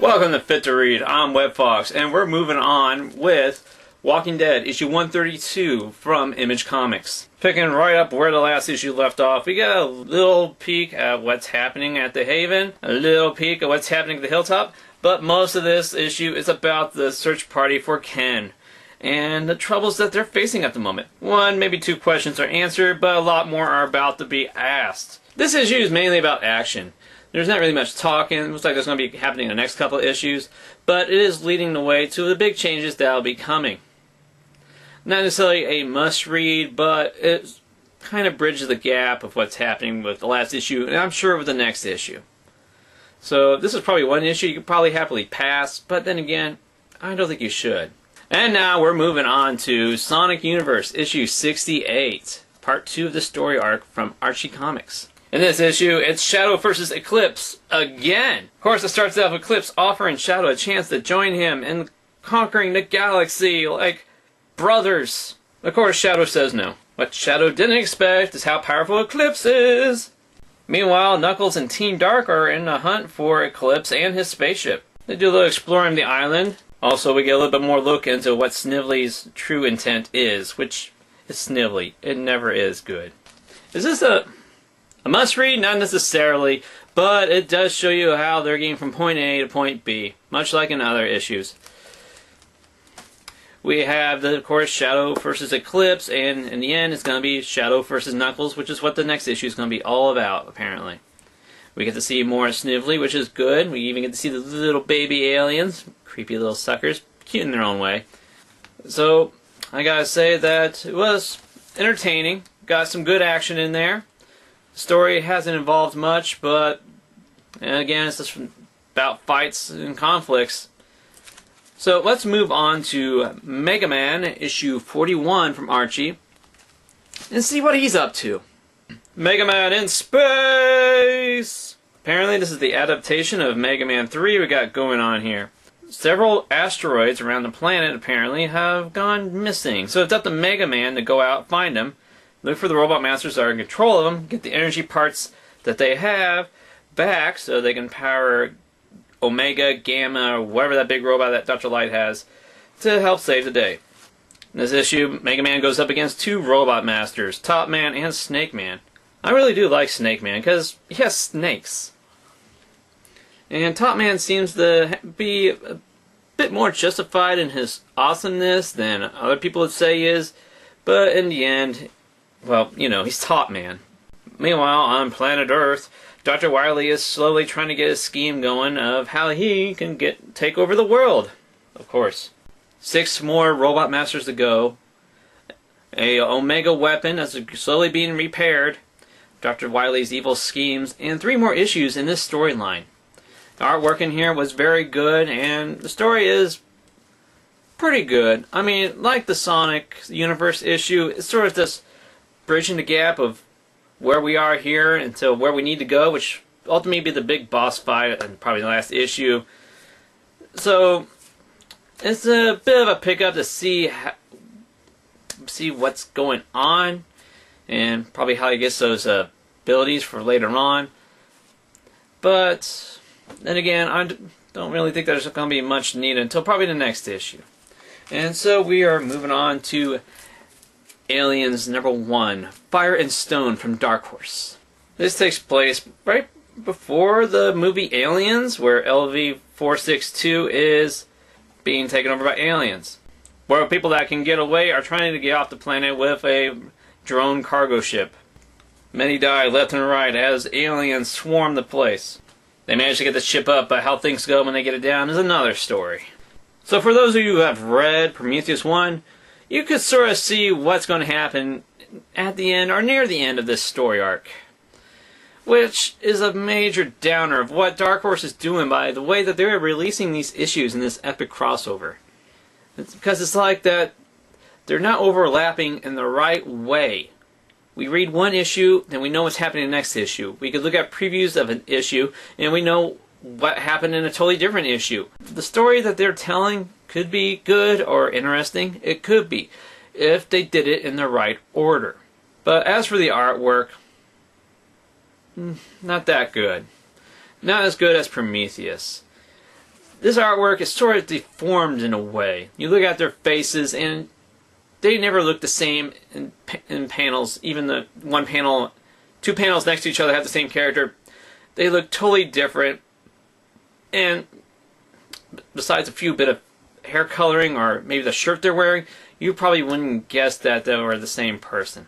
Welcome to Fit to Read. I'm WebFox, and we're moving on with Walking Dead, issue 132 from Image Comics. Picking right up where the last issue left off, we got a little peek at what's happening at the Haven, a little peek at what's happening at the Hilltop, but most of this issue is about the search party for Ken and the troubles that they're facing at the moment. One, maybe two questions are answered, but a lot more are about to be asked. This issue is mainly about action. There's not really much talking. It looks like there's going to be happening in the next couple of issues, but it is leading the way to the big changes that will be coming. Not necessarily a must-read, but it kind of bridges the gap of what's happening with the last issue, and I'm sure with the next issue. So this is probably one issue you could probably happily pass, but then again, I don't think you should. And now we're moving on to Sonic Universe, issue 68, part 2 of the story arc from Archie Comics. In this issue, it's Shadow versus Eclipse again. Of course, it starts out with Eclipse offering Shadow a chance to join him in conquering the galaxy like brothers. Of course, Shadow says no. What Shadow didn't expect is how powerful Eclipse is. Meanwhile, Knuckles and Team Dark are in the hunt for Eclipse and his spaceship. They do a little exploring the island. Also, we get a little bit more look into what Snively's true intent is, which is Snively. It never is good. Is this a must-read? Not necessarily, but it does show you how they're getting from point A to point B, much like in other issues. We have, of course, Shadow versus Eclipse, and in the end, it's going to be Shadow versus Knuckles, which is what the next issue is going to be all about, apparently. We get to see more Snively, which is good. We even get to see the little baby aliens, creepy little suckers, cute in their own way. So, I gotta say that it was entertaining, got some good action in there. Story hasn't involved much, but again, it's just about fights and conflicts. So let's move on to Mega Man, issue 41 from Archie, and see what he's up to. Mega Man in space! Apparently this is the adaptation of Mega Man 3 we got going on here. Several asteroids around the planet apparently have gone missing, so it's up to Mega Man to go out and find them. Look for the robot masters that are in control of them, get the energy parts that they have back so they can power Omega, Gamma, or whatever that big robot that Dr. Light has to help save the day. In this issue, Mega Man goes up against two robot masters, Top Man and Snake Man. I really do like Snake Man because he has snakes. And Top Man seems to be a bit more justified in his awesomeness than other people would say he is, but in the end, well, you know, he's Top Man. Meanwhile, on planet Earth, Dr. Wily is slowly trying to get a scheme going of how he can take over the world. Of course. 6 more robot masters to go. A Omega weapon that's slowly being repaired. Dr. Wily's evil schemes, and 3 more issues in this storyline. The artwork in here was very good, and the story is pretty good. I mean, like the Sonic Universe issue, it's sort of just bridging the gap of where we are here until where we need to go, which ultimately be the big boss fight and probably the last issue. So it's a bit of a pickup to see what's going on and probably how he gets those abilities for later on. But then again, I don't really think there's going to be much needed until probably the next issue. And so we are moving on to Aliens #1, Fire and Stone from Dark Horse. This takes place right before the movie Aliens, where LV-462 is being taken over by aliens. Where people that can get away are trying to get off the planet with a drone cargo ship. Many die left and right as aliens swarm the place. They manage to get the ship up, but how things go when they get it down is another story. So for those of you who have read Prometheus 1, you could sort of see what's going to happen at the end or near the end of this story arc. Which is a major downer of what Dark Horse is doing by the way that they're releasing these issues in this epic crossover. It's because it's like that they're not overlapping in the right way. We read one issue, then we know what's happening in the next issue. We could look at previews of an issue, and we know what happened in a totally different issue. The story that they're telling could be good or interesting. It could be, if they did it in the right order. But as for the artwork, not that good. Not as good as Prometheus. this artwork is sort of deformed in a way. You look at their faces and they never look the same in panels. Even the one panel, two panels next to each other have the same character. They look totally different. And besides a few bit of hair coloring or maybe the shirt they're wearing, you probably wouldn't guess that they were the same person.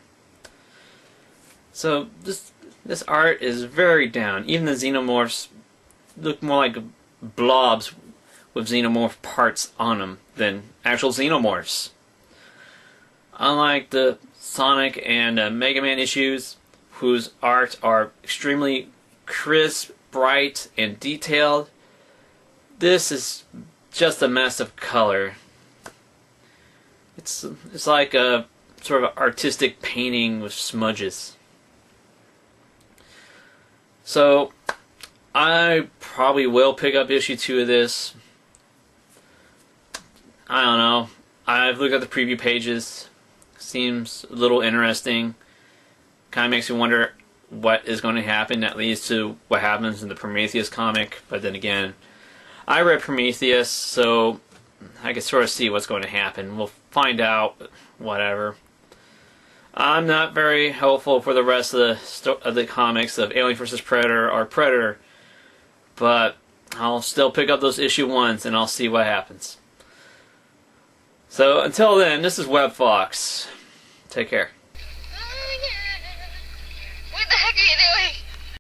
So this art is very down. Even the xenomorphs look more like blobs with xenomorph parts on them than actual xenomorphs. Unlike the Sonic and Mega Man issues, whose art are extremely crisp, bright, and detailed, this is just a mess of color. It's like a sort of artistic painting with smudges. So I probably will pick up issue 2 of this. I don't know. I've looked at the preview pages. Seems a little interesting. Kind of makes me wonder what is going to happen. That leads to what happens in the Prometheus comic. But then again, I read Prometheus, so I can sort of see what's going to happen. We'll find out. Whatever. I'm not very hopeful for the rest of the comics of Alien vs. Predator or Predator. But I'll still pick up those issue 1s and I'll see what happens. So until then, this is Web Fox. Take care.